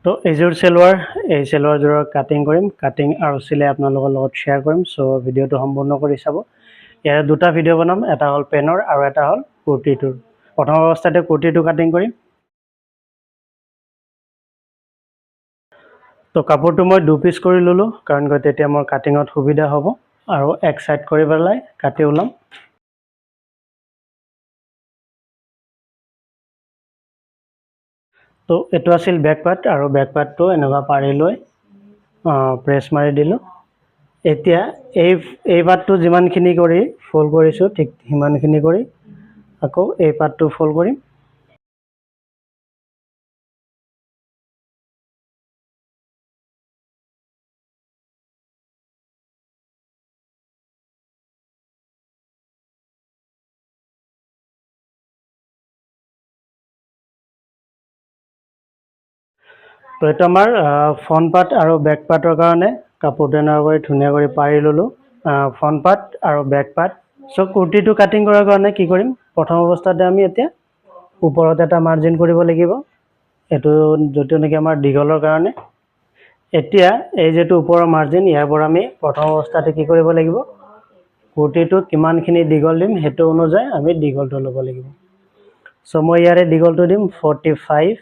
তো এইযোৰ চেলোৱাৰ এই চেলোৱাৰযোৰৰ কাটিং কৰিম, কাটিং আৰু চিলাই আপোনালোকৰ লগত শ্বেয়াৰ কৰিম। চ' ভিডিঅ'টো সম্পূৰ্ণ কৰি চাব। ইয়াৰে দুটা ভিডিঅ' বনাম, এটা হ'ল পেনৰ আৰু এটা হ'ল কুৰ্তিটোৰ। প্ৰথম অৱস্থাতে কুৰ্তিটো কাটিং কৰিম। তো কাপোৰটো মই 2 পিচ কৰি ল'লোঁ, কাৰণ তেতিয়া মোৰ কাটিঙত সুবিধা হ'ব। আৰু এক সাইড কৰি পেলাই কাটি ওলাম। তো এইটো আছিল বেক পাৰ্ট, আৰু বেক পাৰ্টটো এনেকুৱা পাৰি লৈ প্ৰেছ মাৰি দিলোঁ। এতিয়া এই পাৰ্টটো যিমানখিনি কৰি ফল্ড কৰিছোঁ ঠিক সিমানখিনি কৰি আকৌ এই পাৰ্টটো ফল্ড কৰিম। তো এইটো আমাৰ ফ্ৰণ্ট পাৰ্ট আৰু বেক পাৰ্টৰ কাৰণে কাপোৰটো এনেকুৱা কৰি ধুনীয়া কৰি পাৰি ল'লোঁ, ফ্ৰণ্ট পাৰ্ট আৰু বেক পাৰ্ট। চ' কুৰ্তিটো কাটিং কৰাৰ কাৰণে কি কৰিম, প্ৰথম অৱস্থাতে আমি এতিয়া ওপৰত এটা মাৰ্জিন কৰিব লাগিব, এইটো যিটো নেকি আমাৰ দীঘলৰ কাৰণে। এতিয়া এই যিটো ওপৰৰ মাৰ্জিন, ইয়াৰ পৰা আমি প্ৰথম অৱস্থাতে কি কৰিব লাগিব, কুৰ্তিটো কিমানখিনি দীঘল দিম সেইটো অনুযায়ী আমি দীঘলটো ল'ব লাগিব। চ' মই ইয়াৰে দীঘলটো দিম 45,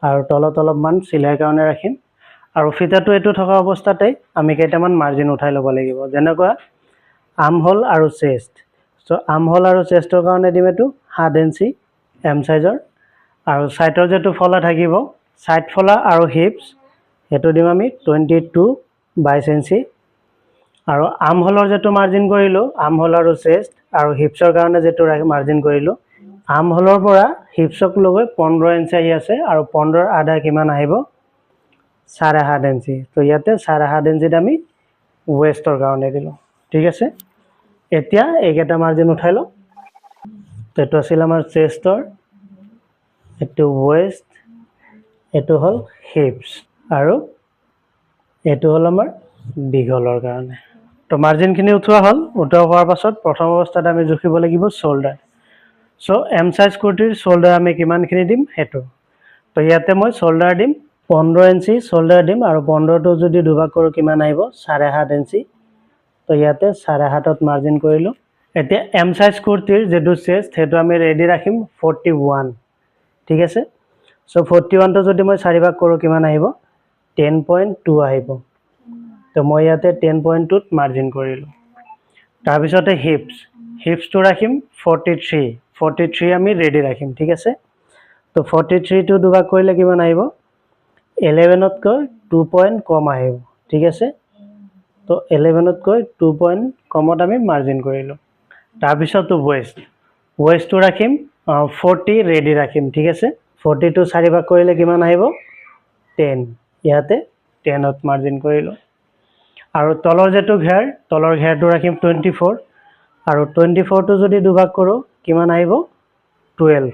আৰু তলত অলপমান চিলাইৰ কাৰণে ৰাখিম। আৰু ফিতাটো এইটো থকা অৱস্থাতেই আমি কেইটামান মাৰ্জিন উঠাই ল'ব লাগিব, যেনেকুৱা আৰ্মহোল আৰু চেষ্ট। চ' আৰ্মহোল আৰু চেষ্টৰ কাৰণে দিম এইটো 7 ইঞ্চি এম চাইজৰ। আৰু ছাইডৰ যিটো ফলা থাকিব, ছাইড ফলা আৰু হিপছ, সেইটো দিম আমি 22 ইঞ্চি। আৰু আৰ্মহোলৰ যিটো মাৰ্জিন কৰিলোঁ, আৰ্মহোল আৰু চেষ্ট আৰু হিপছৰ কাৰণে যিটো মাৰ্জিন কৰিলোঁ, আৰ্মহোলৰ পৰা হিপছক লৈ 15 ইঞ্চি আহি আছে, আৰু 15 আধা কিমান আহিব, 7.5 ইঞ্চি। তো ইয়াতে 7.5 ইঞ্চিত আমি ৱেষ্টৰ কাৰণে দিলোঁ, ঠিক আছে। এতিয়া এইকেইটা মাৰ্জিন উঠাই লওঁ। এইটো আছিল আমাৰ চেষ্টৰ, এইটো ৱেষ্ট, এইটো হ'ল হিপছ, আৰু এইটো হ'ল আমাৰ দীঘলৰ কাৰণে। তো মাৰ্জিনখিনি উঠোৱা হ'ল। উঠোৱা হোৱাৰ পাছত প্ৰথম অৱস্থাত আমি জুখিব লাগিব শ্ব'ল্ডাৰ। চ' এম চাইজ কুৰ্তিৰ শ্ব'ল্ডাৰ আমি কিমানখিনি দিম সেইটো। তো ইয়াতে মই শ্ব'ল্ডাৰ দিম 15 ইঞ্চি শ্ব'ল্ডাৰ দিম, আৰু 15টো যদি দুভাগ কৰোঁ কিমান আহিব, 7.5 ইঞ্চি। তো ইয়াতে 7.5ত মাৰ্জিন কৰিলোঁ। এতিয়া এম চাইজ কুৰ্তিৰ যিটো চেষ্ট, সেইটো আমি ৰেডি ৰাখিম 41, ঠিক আছে। চ' 41টো যদি মই 4 ভাগ কৰোঁ কিমান আহিব, 10.2 আহিব। তো মই ইয়াতে 10.2ত মাৰ্জিন কৰিলোঁ। তাৰপিছতে হিপছটো ৰাখিম 43 আমি ৰেডি ৰাখিম, ঠিক আছে। তো 43টো দুভাগ কৰিলে কিমান আহিব, 11তকৈ 2 পইণ্ট কম আহিব, ঠিক আছে। তো 11তকৈ 2 পইণ্ট কমত আমি মাৰ্জিন কৰিলোঁ। তাৰপিছতো ৱেষ্টটো ৰাখিম 40 ৰেডি ৰাখিম, ঠিক আছে। 40টো 4 ভাগ কৰিলে কিমান আহিব, 10, ইয়াতে 10ত মাৰ্জিন কৰিলোঁ। আৰু তলৰ যিটো তলৰ ঘেৰটো ৰাখিম 24, আৰু 24টো যদি দুভাগ কৰোঁ কিমান আহিব, 12।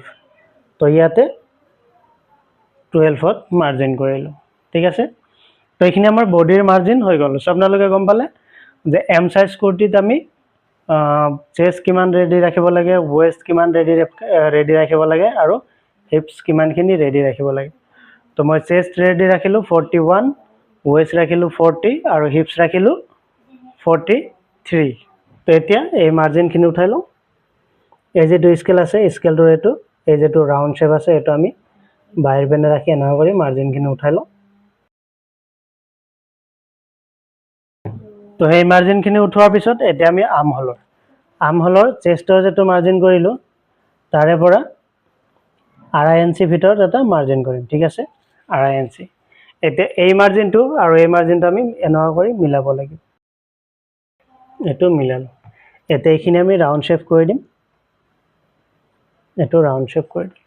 তো ইয়াতে 12ত মাৰ্জিন কৰিলোঁ, ঠিক আছে। তো এইখিনি আমাৰ বডিৰ মাৰ্জিন হৈ গ'ল। চ' আপোনালোকে গম পালে যে এম চাইজ কুৰ্তিত আমি চেষ্ট কিমান ৰেডি ৰাখিব লাগে, ৱেষ্ট কিমান ৰেডি ৰাখিব লাগে, আৰু হিপছ কিমানখিনি ৰেডি ৰাখিব লাগে। তো মই চেষ্ট ৰেডি ৰাখিলোঁ 41, ৱেষ্ট ৰাখিলোঁ 40, আৰু হিপছ ৰাখিলোঁ 43। তো এতিয়া এই মাৰ্জিনখিনি উঠাই লওঁ। এই যিটো স্কেল আছে, স্কেলটোৰ এই যিটো ৰাউণ্ড শ্বেপ আছে, এইটো আমি বাহিৰ পিনে ৰাখি এনেকুৱা কৰি মাৰ্জিনখিনি উঠাই লওঁ। তো সেই মাৰ্জিনখিনি উঠোৱাৰ পিছত এতিয়া আমি আৰ্মহোলৰ চেষ্টৰ যিটো মাৰ্জিন কৰিলোঁ, তাৰে পৰা 2.5 ইঞ্চি ভিতৰত এটা মাৰ্জিন কৰিম, ঠিক আছে, 2.5 ইঞ্চি। এতিয়া এই মাৰ্জিনটো আৰু এই মাৰ্জিনটো আমি এনেকুৱা কৰি মিলাব লাগিব, এইটো মিলালোঁ। এতিয়া এইখিনি আমি ৰাউণ্ড শ্বেপ কৰি দিম, এইটো ৰাউণ্ড শ্বেপ কৰি দিম।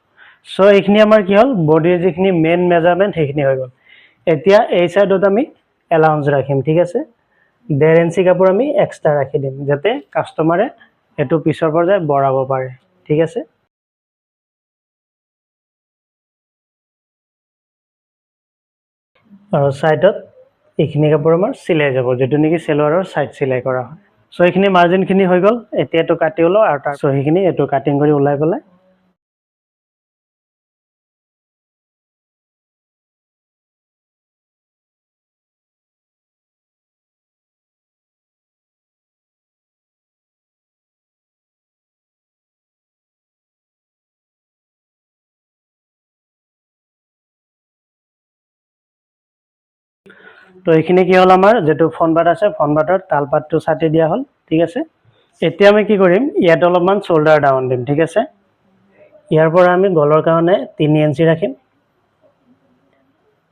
চ' এইখিনি আমাৰ কি হ'ল, বডিৰ যিখিনি মেইন মেজাৰমেণ্ট সেইখিনি হৈ গ'ল। এতিয়া এই ছাইডত আমি এলাউঞ্চ ৰাখিম, ঠিক আছে। 1.5 ইঞ্চি কাপোৰ আমি এক্সট্ৰা ৰাখি দিম, যাতে কাষ্টমাৰে এইটো পিছৰ পৰ্যায় বঢ়াব পাৰে, ঠিক আছে। আৰু ছাইডত এইখিনি কাপোৰ আমাৰ চিলাই যাব, যিটো নেকি চেলোৱাৰৰ ছাইড চিলাই কৰা হয়। চ' এইখিনি মাৰ্জিনখিনি হৈ গ'ল। এতিয়া এইটো কাটি ওলাওঁ, আৰু চ' সেইখিনি এইটো কাটিং কৰি ওলাই পেলাই তো এইখিনি কি হ'ল আমাৰ যেটো ফ্ৰণ্ট পাৰ্ট আছে ফ্ৰণ্ট পাৰ্টৰ তাল পাতটো ছাটি দিয়া হ'ল ঠিক আছে এতিয়া আমি কি কৰিম ইয়াত অলপমান শোল্ডাৰ ডাউন দিম ঠিক আছে ইয়াৰ পৰা আমি গলৰ কাৰণে 3 ইঞ্চি ৰাখিম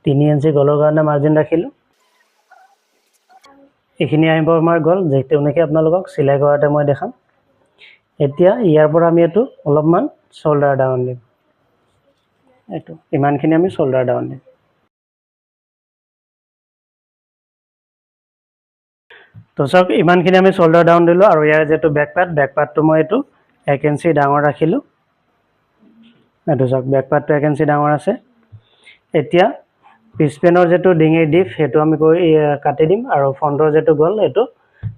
3 ইঞ্চি গলৰ কাৰণে মাৰ্জিন ৰাখিলো এইখিনি আহিব আমাৰ গল যেটো নেকি আপোনালোকক সিলাই কৰাতে মই দেখাম এতিয়া ইয়াৰ পৰা আমি এটো অলপমান শোল্ডাৰ ডাউন দিম এটো ইমানখিনি আমি শোল্ডাৰ ডাউন দিম তো সব ইমানখিনি আমি শোল্ডাৰ ডাউন দিলো আৰু ইয়াৰ যেটো বেক পাৰ্টটো মই এটো 1 ইঞ্চি ডাঙৰ ৰাখিলো এটো সব বেক পাৰ্টটো 1 ইঞ্চি ডাঙৰ আছে এতিয়া পিছ পেনৰ যেটো ডিঙি ডিপ হেতু আমি কাটি দিম আৰু ফ্ৰণ্টৰ যেটো গল এটো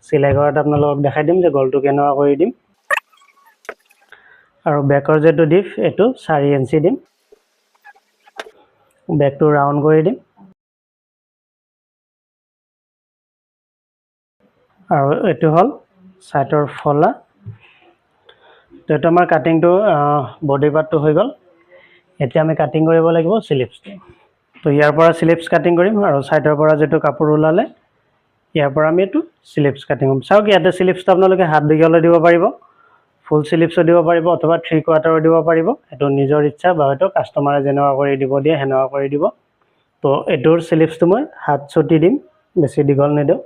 সিলাই কৰাত আপোনালোকক দেখাই দিম যে গলটো কেনেকুৱা কৰি দিম আৰু বেকৰ যেটো ডিপ এটো 4 ইঞ্চি দিম বেকটো ৰাউন্ড কৰি দিম আৰু এটো হল সাইডৰ ফলা তো এটা আমাৰ কাটিংটো বডি পাৰ্টটো হৈ গল এতিয়া আমি কাটিং কৰিব লাগিব স্লিপছ তো ইয়াৰ পৰা স্লিপছ কাটিং কৰিম আৰু সাইডৰ পৰা যেটো কাপোৰ ওলালে ইয়াৰ পৰা আমি এটো স্লিপছ কাটিং কৰিম চাওক ইয়াতে স্লিপছটো আপোনালোকে হাত দীঘলে দিব পাৰিব ফুল স্লিপছও দিব পাৰিব অথবা 3 কোৱাৰ্টাৰো দিব পাৰিব এটো নিজৰ ইচ্ছা বা এটো কাস্টমাৰে যেনেকুৱা কৰি দিব দিয়ে হেনেকুৱা কৰি দিব তো এটোৰ স্লিপছটো মই হাত ছটি দিম বেছি দীঘল নেদিও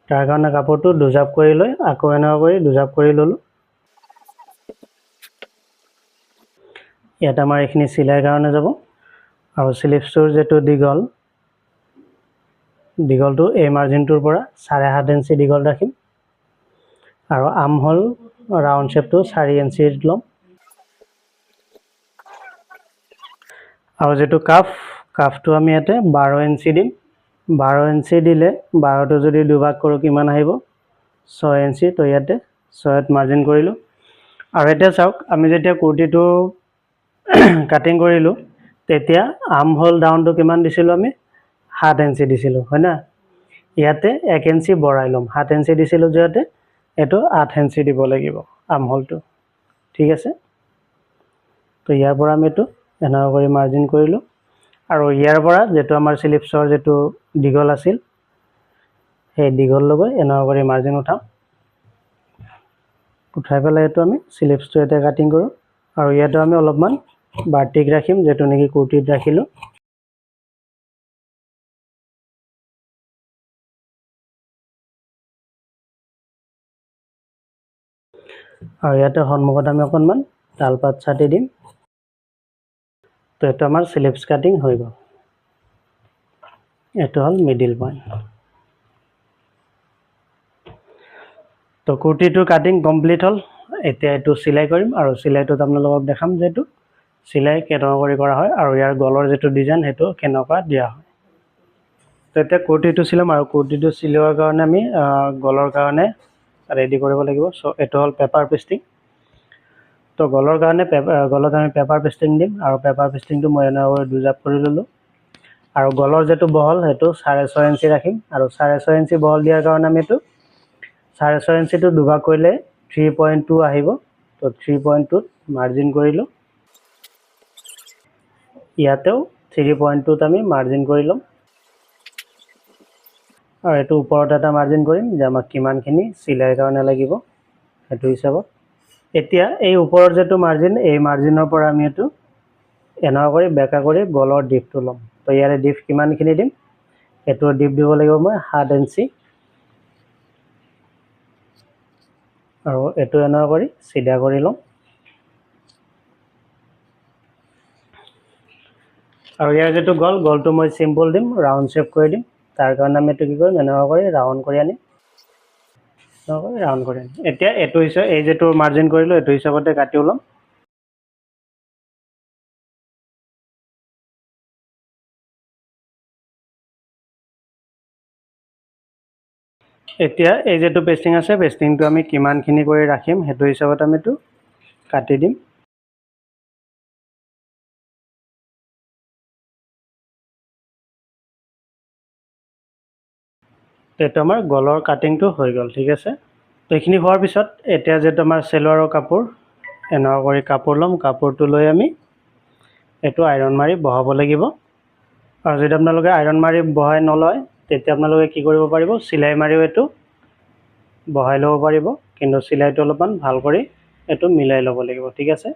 তাৰ কাৰণে কাপোৰটো দুজাপ কৰি লৈ আকৌ এনেকুৱা কৰি দুজাপ কৰি ললো ইয়াত আমাৰ এইখিনি সিলাই কাৰণে যাব আৰু স্লিপছৰ যেটো দীঘলটো এই মাৰ্জিনটোৰ পৰা 7.5 ইঞ্চি দীঘল ৰাখিম আৰু আৰ্ম হোল ৰাউন্ড শেপটো 4 ইঞ্চি লম আৰু যেটো কাফটো আমি ইয়াতে 12 ইঞ্চি দিম 12 ইঞ্চি দিলে 12 টো যদি দুভাগ কৰো কিমান আহিব 6 ইঞ্চি তো ইয়াতে 6ত মাৰ্জিন কৰিলো আৰু এতিয়া চাওক আমি যেতিয়া কুৰ্টিটো কাটিং কৰিলো তেতিয়া আৰ্ম হোল ডাউনটো কিমান দিছিলো আমি 7 ইঞ্চি দিছিলো হয় না ইয়াতে 1 ইঞ্চি বঢ়াই লম 7 ইঞ্চি দিছিলো যেতে এটো 8 ইঞ্চি দিব লাগিব আৰ্ম হোলটো ঠিক আছে তো ইয়াৰ পৰা আমি এটো এনেকুৱা কৰি মাৰ্জিন কৰিলো আৰু ইয়াৰ পৰা যেটো আমাৰ স্লিপছৰ যেটো দীঘল আছিল সেই দীঘল লগৈ এনেকুৱা কৰি মাৰ্জিন উঠাই পেলাই এটো আমি স্লিপছটো এটা কাটিং কৰো আৰু ইয়াটো আমি অলপমান বাটিক ৰাখিম যেটো নেকি কুৰ্টিত ৰাখিলো আৰু ইয়াতে সন্মুখত আমি অকনমান তালপাত ছাটি দিম তো এটা আমাৰ স্লিপছ কাটিং হৈ গল এটো হল মিডল পইণ্ট তো কুৰ্টিটো কাটিং কমপ্লিট হল এতিয়া এটো সিলাই কৰিম আৰু সিলাইটোত আপোনালোকক দেখাম যে এটো সিলাই কেনেকুৱা কৰি কৰা হয় আৰু ইয়াৰ গলৰ যেটো ডিজাইন হেতু কেনেকুৱা দিয়া হয় তো এতিয়া কুৰ্টিটো সিলাম আৰু কুৰ্টিটো সিলোৱাৰ কাৰণে আমি গলৰ কাৰণে ৰেডি কৰিব লাগিব সো এটো হল পেপাৰ পেস্টিং তো গলৰ কাৰণে গলত আমি পেপাৰ পেস্টিং দিম আৰু পেপাৰ পেস্টিংটো মই এনেকৈ দুজাপ কৰি ললো আৰু গলৰ যেটো বহল হেতু 6.5 ইঞ্চি ৰাখিম আৰু 6.5 ইঞ্চি বহল দিয়াৰ কাৰণে আমি এটো 6.5 ইঞ্চিটো দুভাগ কৰিলে 3.2 আহিব তো 3.2 ত মাৰ্জিন কৰিলো ইয়াতেও 3.2 ত আমি মাৰ্জিন কৰি লম আৰু এটো ওপৰত এটা মাৰ্জিন কৰিম যে আমাক কিমানখিনি সিলাই কাৰণে লাগিব এটো হিচাপত এতিয়া এই ওপৰৰ যেটো মাৰ্জিন এই মাৰ্জিনৰ পৰা আমি এটো এনেকুৱা কৰি বেকা কৰি গলৰ ডিপটো লম তো ইয়াৰে ডিপ কিমানখিনি দিম এটো ডিপ দিব লাগিব মই 7 ইঞ্চি আৰু এটো এনেকুৱা কৰি সিধা কৰি লম আৰু ইয়াৰ যেটো গলটো মই সিম্পল দিম ৰাউন্ড শেপ কৰি দিম তাৰ কাৰণে আমি এটো কি কৰিম এনেকুৱা কৰি ৰাউন্ড কৰি আনি এতিয়া এটো হিচাপে এই যেটো মাৰ্জিন কৰিলো এটো হিচাপতে কাটি ওলাম এতিয়া এই যেটো পেস্টিং আছে পেস্টিংটো আমি কিমানখিনি কৰি ৰাখিম হেতু হিচাপত আমি এটো কাটি দিম এটো আমাৰ গলৰ কাটিংটো হৈ গল ঠিক আছে তো এইখিনি হোৱাৰ পিছত এতিয়া যেটো আমাৰ সেলোৱাৰৰ কাপোৰ এনেকুৱা কৰি কাপোৰ লম কাপোৰটো লৈ আমি এটো আইৰন মাৰি বহাব লাগিব আৰু যদি আপোনালোকে আইৰন মাৰি বহাই নলয় তেতিয়া আপোনালোকে কি কৰিব পাৰিব, চিলাই মাৰিও এইটো বহাই ল'ব পাৰিব, কিন্তু চিলাইটো অলপমান ভাল কৰি এইটো মিলাই ল'ব লাগিব। ঠিক আছে,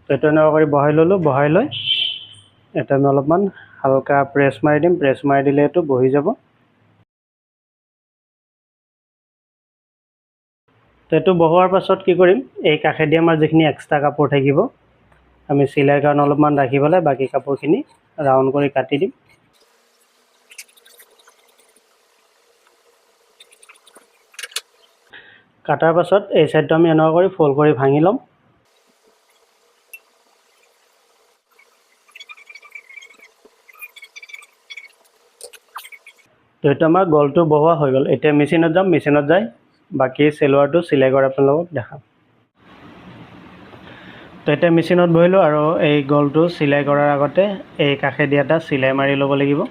তো এইটো এনেকুৱা কৰি বহাই ল'লোঁ। বহাই লৈ এইটো আমি অলপমান হালকা প্ৰেছ মাৰি দিম। প্ৰেছ মাৰি দিলে এইটো বহি যাব। তো এইটো বহোৱাৰ পাছত কি কৰিম, এই কাষেদি আমাৰ যিখিনি এক্সট্ৰা কাপোৰ থাকিব, আমি চিলাইৰ কাৰণে অলপমান ৰাখি পেলাই বাকী কাপোৰখিনি ৰাউণ্ড কৰি কাটি দিম। কাটাৰ পাছত এই ছাইডটো আমি এনেকুৱা কৰি ফ'ল্ড কৰি ভাঙি ল'ম। তো এইটো আমাৰ গলটো বহোৱা হৈ গ'ল। এতিয়া মেচিনত যাম, মেচিনত যাই বাকী চেলোৱাৰটো চিলাই কৰা আপোনালোকক দেখাম। তো এতিয়া মেচিনত বহিলোঁ আৰু এই গলটো চিলাই কৰাৰ আগতে এই কাষেদি এটা চিলাই মাৰি ল'ব লাগিব।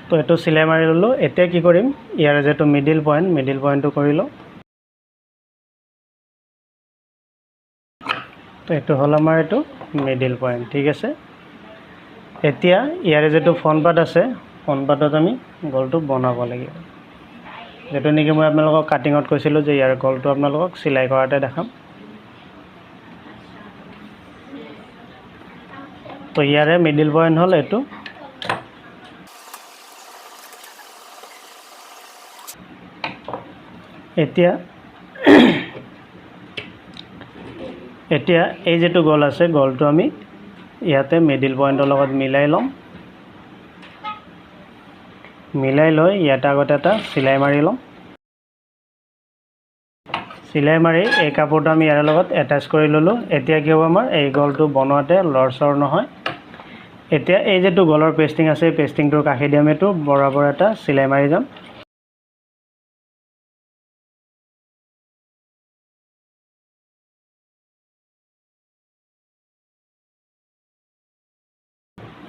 তো এইটো চিলাই মাৰি ল'লোঁ। এতিয়া কি কৰিম, ইয়াৰ যিটো মিডিল পইণ্টটো কৰি লওঁ। তো এইটো হ'ল আমাৰ এইটো মিডিল পইণ্ট। ঠিক আছে, এতিয়া ইয়াৰে যিটো ফ্ৰণ্ট পাৰ্ট আছে, ফ্ৰণ্ট পাৰ্টত আমি গলটো বনাব লাগিব। যিটো নেকি মই আপোনালোকক কাটিঙত কৈছিলোঁ যে ইয়াৰ গলটো আপোনালোকক চিলাই কৰাতে দেখাম। তো ইয়াৰে মিডিল পইণ্ট হ'ল এইটো। এতিয়া এই যিটো গল আছে, গলটো আমি ইয়াতে মিডিল পইণ্টৰ লগত মিলাই ল'ম। মিলাই লৈ ইয়াতে আগতে এটা চিলাই মাৰি ল'ম। চিলাই মাৰি এই কাপোৰটো আমি ইয়াৰ লগত এটাচ কৰি ল'লোঁ। এতিয়া কি হ'ব, আমাৰ এই গলটো বনোৱাতে লৰচৰ নহয়। এতিয়া এই যিটো গলৰ পেষ্টিং আছে, এই পেষ্টিংটোৰ কাষেদি আমি এইটো বৰাবৰ এটা চিলাই মাৰি যাম।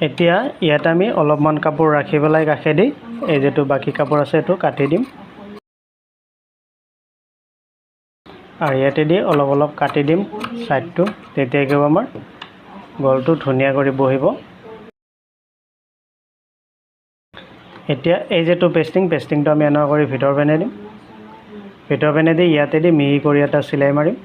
এতিয়া ইয়াত আমি অলপমান কাপোৰ ৰাখি পেলাই কাষেদি এই যিটো বাকী কাপোৰ আছে এইটো কাটি দিম। আৰু ইয়াতেদি অলপ অলপ কাটি দিম ছাইডটো। তেতিয়া কি হ'ব, আমাৰ গলটো ধুনীয়া কৰি বহিব। এতিয়া এই যিটো পেষ্টিংটো আমি এনেকুৱা কৰি ভিতৰ পিনে দিম। ভিতৰ পিনে দি ইয়াতেদি মিহি কৰি এটা চিলাই মাৰিম।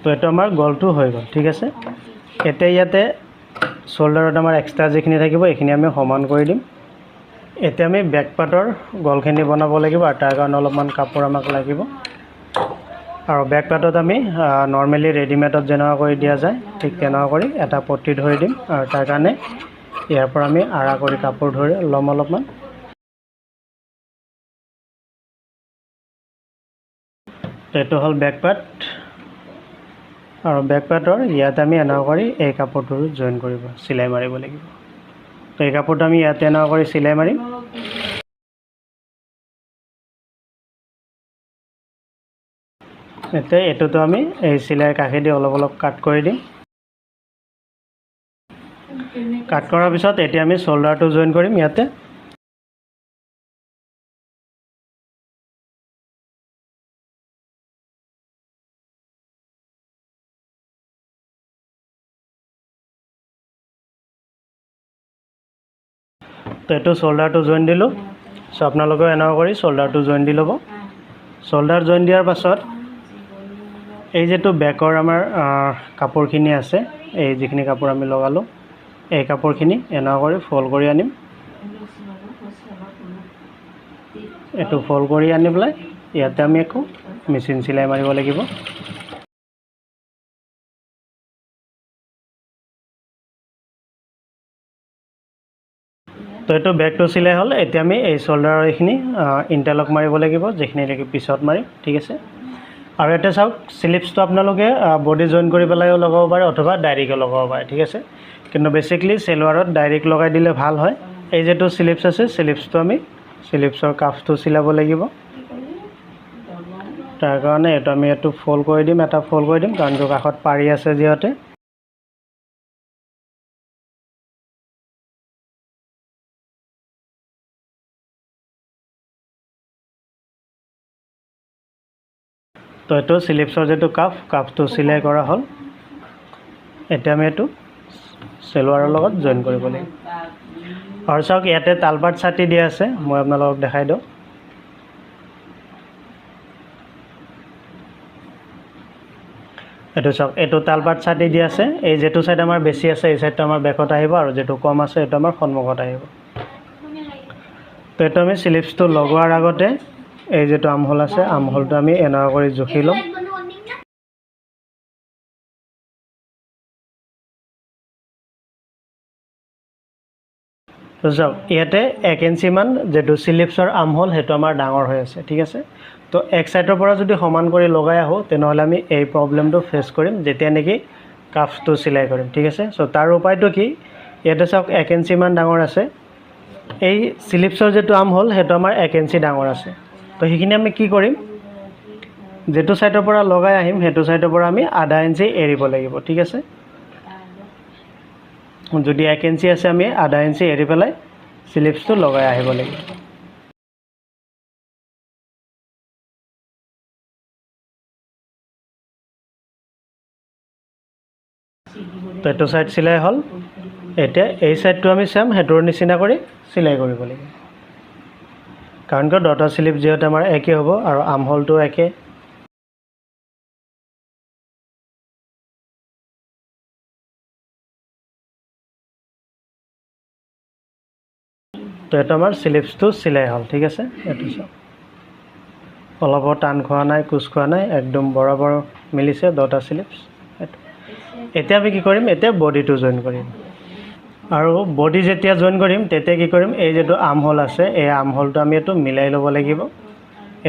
তো এইটো আমাৰ গলটো হৈ গ'ল। ঠিক আছে, এতিয়া ইয়াতে শ্ব'ল্ডাৰত আমাৰ এক্সট্ৰা যিখিনি থাকিব এইখিনি আমি সমান কৰি দিম। এতিয়া আমি বেক পাৰ্টৰ গলখিনি বনাব লাগিব আৰু তাৰ কাৰণে অলপমান কাপোৰ আমাক লাগিব। আৰু বেক পাৰ্টত আমি নৰ্মেলি ৰেডিমেডত যেনেকুৱা কৰি দিয়া যায় ঠিক তেনেকুৱা কৰি এটা পট্টি ধৰি দিম। আৰু তাৰ কাৰণে ইয়াৰ পৰা আমি আৰা কৰি কাপোৰ ধৰি ল'ম অলপমান। এইটো হ'ল বেক পাৰ্ট। আৰু বেক পাৰ্টৰ ইয়াতে আমি এনেকুৱা কৰি এই কাপোৰটো জইন কৰিব, চিলাই মাৰিব লাগিব। তো এই কাপোৰটো আমি ইয়াতে এনেকুৱা কৰি চিলাই মাৰিম। এতিয়া এইটোতো আমি এই চিলাইৰ কাষেদি অলপ অলপ কাট কৰি দিম। কাট কৰাৰ পিছত এতিয়া আমি শ্ব'ল্ডাৰটো জইন কৰিম ইয়াতে। তো এইটো শ্ব'ল্ডাৰটো জইন দিলোঁ। চ' আপোনালোকেও এনেকুৱা কৰি শ্ব'ল্ডাৰটো জইন দি ল'ব। শ্ব'ল্ডাৰ জইন দিয়াৰ পাছত এই যিটো বেকৰ আমাৰ কাপোৰখিনি আছে, এই যিখিনি কাপোৰ আমি লগালোঁ, এই কাপোৰখিনি এনেকুৱা কৰি ফ'ল্ড কৰি আনিম। এইটো ফ'ল্ড কৰি আনি পেলাই ইয়াতে আমি আকৌ মেচিন চিলাই মাৰিব লাগিব। তো এইটো বেকটো চিলাই হ'ল। এতিয়া আমি এই শ্ব'ল্ডাৰৰ এইখিনি ইণ্টাৰলক মাৰিব লাগিব, যিখিনি নেকি পিছত মাৰিম। ঠিক আছে, আৰু এতিয়া চাওক, স্লিপছটো আপোনালোকে বডি জইন কৰি পেলাইও লগাব পাৰে অথবা ডাইৰেক্টও লগাব পাৰে। ঠিক আছে, কিন্তু বেছিকলি চেলোৱাৰত ডাইৰেক্ট লগাই দিলে ভাল হয়। এই যিটো স্লিপছ আছে, স্লিপছটো আমি স্লিপছৰ কাফটো চিলাব লাগিব। তাৰ কাৰণে এইটো আমি এইটো ফ'ল্ড কৰি দিম, এটা ফ'ল্ড কৰি দিম, কাৰণ কাষত পাৰি আছে যিহেতু। তো এইটো চিলিপছৰ যেটো কাফটো চিলাই কৰা হ'ল এতিয়া আমি এইটো চেলোৱাৰৰ লগত জইন কৰিব লাগিব আৰু চাওক ইয়াতে তালপাত ছাটি দিয়া আছে মই আপোনালোকক দেখাই দিওঁ এইটো চাওক এইটো তালপাত ছাটি দিয়া আছে এই যেটো সাইড আমাৰ বেছি আছে এই সাইডটো আমাৰ বেকত আহিব আৰু যেটো কম আছে এটা আমাৰ সন্মুখত আহিব তো এইটো আমি চিলিপছটো লগোৱাৰ আগতে এই যেটো আমহোল আছে আমহোলটো আমি এনেকুৱা কৰি জুখি লম তো যাওক ইয়াতে 1 ইঞ্চি মান যেটো চিলিপছৰ আমহোল হেটো আমাৰ ডাঙৰ হৈ আছে ঠিক আছে তো এক সাইডৰ পৰা যদি সমান কৰি লগাই আহো তেনেহলে আমি এই প্ৰবলেমটো ফেস কৰিম যেতিয়া নেকি কাফটো চিলাই কৰিম ঠিক আছে সো তাৰ উপায়টো কি ইয়াতে চাওক 1 ইঞ্চি মান ডাঙৰ আছে এই চিলিপছৰ যেটো আমহোল হেটো আমাৰ 1 ইঞ্চি ডাঙৰ আছে তো হিখিনি আমি কি কৰিম যেটো সাইডৰ পৰা লগাই আহিম হেটো সাইডৰ পৰা আমি আধা ইঞ্চি এৰিব লাগিব ঠিক আছে যদি 1 ইঞ্চি আছে আমি আধা ইঞ্চি এৰি পেলাই চিলিপছটো লগাই আহিব লাগিব তো এইটো সাইড চিলাই হল এতিয়া এই সাইডটো আমি চাম হেটোৰ নিচিনা কৰি চিলাই কৰিব লাগিব কাৰণ কি দুটা স্লিপ যেহেতু আমাৰ একে হ'ব আৰু আমহোলটো একে তো এটা আমাৰ স্লিপছটো চিলাই হল ঠিক আছে এটো চাওক অলপ টান খোৱা নাই কুচ খোৱা নাই একদম বৰাবৰ মিলিছে দুটা স্লিপছ এতিয়া আমি কি কৰিম এতিয়া বডিটো জয়েন কৰিম আৰু বডি যেতিয়া জয়েন কৰিম তেতিয়া কি কৰিম এই যেটো আমহোল আছে এই আমহোলটো আমি এটো মিলাই ল'ব লাগিব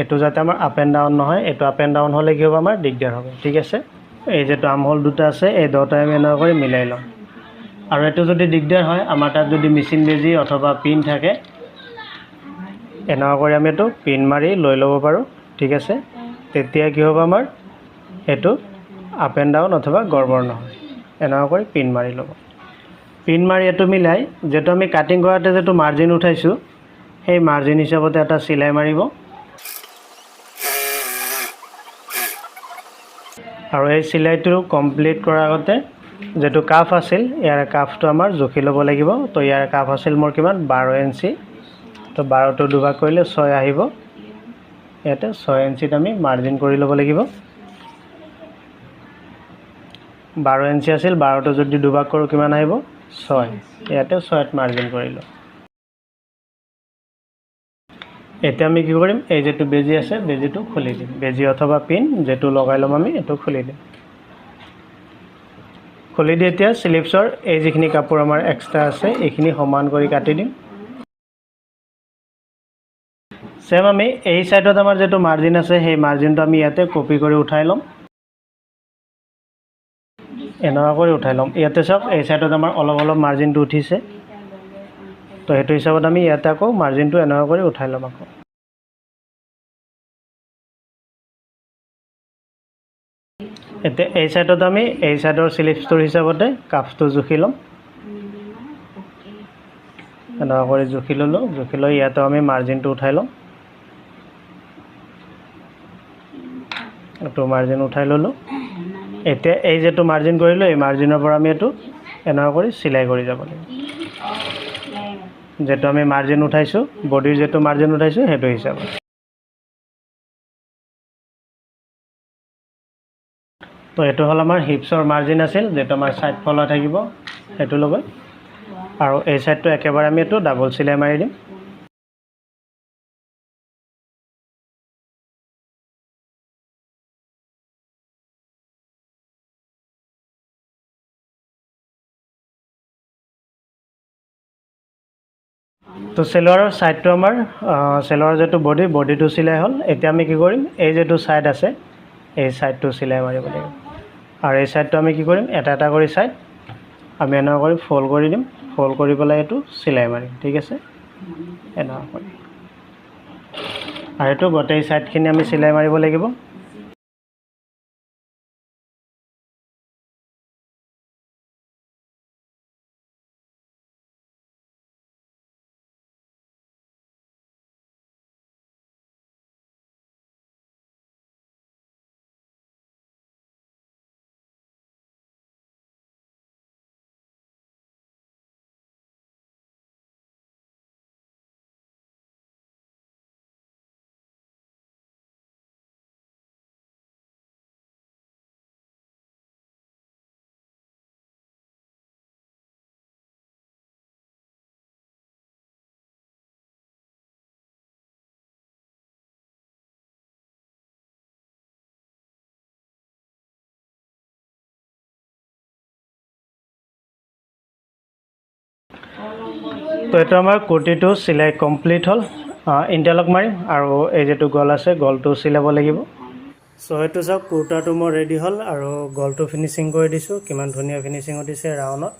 এটো যাতে আমাৰ আপ এন্ড ডাউন নহয় এটো আপ এন্ড ডাউন হলে কি হ'ব আমাৰ দিগদাৰ হ'ব ঠিক আছে এই যেটো আমহোল দুটা আছে এই দুটা আমি এনেকৈ কৰি মিলাই লম আৰু এটো যদি দিগদাৰ হয় আমাৰ তাত যদি মেচিন বেজি অথবা পিন থাকে এনেকৈ কৰি আমি এটো পিন মাৰি লৈ ল'ব পাৰো ঠিক আছে তেতিয়া কি হ'ব আমাৰ এটো আপ এন্ড ডাউন অথবা গড়বড় নহয় এনেকৈ কৰি পিন মাৰি ল'ব পিন মাৰি এটো মিলাই যেটো আমি কাটিং কৰাতে যেটো মাৰ্জিন উঠাইছো সেই মাৰ্জিন হিচাপতে এটা সিলাই মাৰিব আৰু এই সিলাইটো কমপ্লিট কৰাৰ আগতে যেটো কাফ আছিল ইয়াৰ কাফটো আমাৰ জুখি ল'ব লাগিব তো ইয়াৰ কাফ আছিল মোৰ কিমান 12 ইঞ্চি তো 12 টো দুভাগ কৰিলে 6 আহিব ইয়াতে 6 ইঞ্চিত আমি মাৰ্জিন কৰি ল'ব লাগিব 12 ইঞ্চি আছিল 12 টো যদি দুভাগ কৰো কিমান আহিব 6 ইয়াতে 6 ত মাৰ্জিন কৰিলো এতিয়া আমি কি কৰিম এই যেটো বেজি আছে বেজিটো খুলি দিম বেজি অথবা পিন যেটো লগাই লম আমি এটো খুলি দিম খুলি দি এতিয়া স্লিপছৰ এই যিখিনি কাপোৰ আমাৰ এক্সট্ৰা আছে এইখিনি সমান কৰি কাটি দিম সেম আমি এই সাইডত আমাৰ যেটো মাৰ্জিন আছে সেই মাৰ্জিনটো আমি ইয়াতে কপি কৰি উঠাই লম এনেকুৱা কৰি উঠাই লম ইয়াতে চাওক এই সাইডত আমাৰ অলপ মাৰ্জিনটো উঠিছে তো হেতু হিচাপত আমি ইয়াতে আকৌ মাৰ্জিনটো এনেকুৱা কৰি উঠাই লম আকৌ এতিয়া এই সাইডত আমি এই সাইডৰ স্লিপছটোৰ হিচাপতে কাফটো জুখি লম এনেকুৱা কৰি জুখি ললো জুখি লৈ ইয়াতে আমি মাৰ্জিনটো উঠাই লম এটো মাৰ্জিন উঠাই ললো এতিয়া এই যেটো মাৰ্জিন কৰিলো এই মাৰ্জিনৰ পৰা আমি এটো এনেকুৱা কৰি সিলাই কৰি যাব লাগিব যেটো আমি মাৰ্জিন উঠাইছো বডিৰ যেটো মাৰ্জিন উঠাইছো হেতু হিচাপত তো এটো হল আমাৰ হিপছৰ মাৰ্জিন আছিল যেটো আমাৰ সাইড ফলা থাকিব হেতু লগত আৰু এই সাইডটো একেবাৰে আমি এটো ডাবল সিলাই মাৰি দিম তো সেলোয়াৰৰ সাইডটো আমাৰ সেলোয়াৰ যেটো বডিটো সিলাই হল এতিয়া আমি কি কৰিম এই যেটো সাইড আছে এই সাইডটো সিলাই মাৰিব লাগিব আৰু এই সাইডটো আমি কি কৰিম এটা এটা কৰি সাইড আমি এনেকুৱা কৰি ফোল্ড কৰি দিম ফোল্ড কৰি পেলাই এটো সিলাই মাৰিম ঠিক আছে এনেকুৱা কৰি আৰু এটো গোটেই সাইডখিনি আমি সিলাই মাৰিব লাগিব তো এইটো আমাৰ কুৰ্তিটো চিলাই কমপ্লিট হ'ল ইণ্টাৰলক মাৰিম আৰু এই যিটো গল আছে গলটো চিলাব লাগিব চ' সেইটো চাওক কুৰ্তাটো মোৰ ৰেডি হ'ল আৰু গলটো ফিনিচিং কৰি দিছোঁ কিমান ধুনীয়া ফিনিচিং উঠিছে ৰাউণ্ডত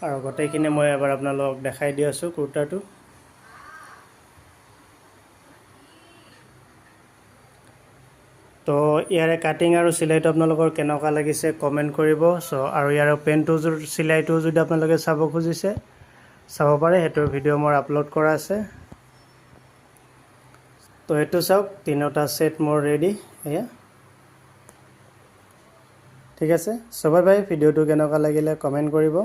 আৰু গোটেইখিনি মই এবাৰ আপোনালোকক দেখাই দি আছোঁ কুৰ্তাটো তো ইয়াৰে কাটিং আৰু চিলাইটো আপোনালোকৰ কেনেকুৱা লাগিছে কমেণ্ট কৰিব চ' আৰু ইয়াৰ পেণ্টটোৰ চিলাইটো যদি আপোনালোকে চাব খুজিছে চাব পাৰে সেইটোৰ ভিডিঅ' মোৰ আপলোড কৰা আছে তো সেইটো চাওক তিনিটা ছেট মোৰ ৰেডি এয়া ঠিক আছে সবাই ভাই ভিডিঅ'টো কেনেকুৱা লাগিলে কমেণ্ট কৰিব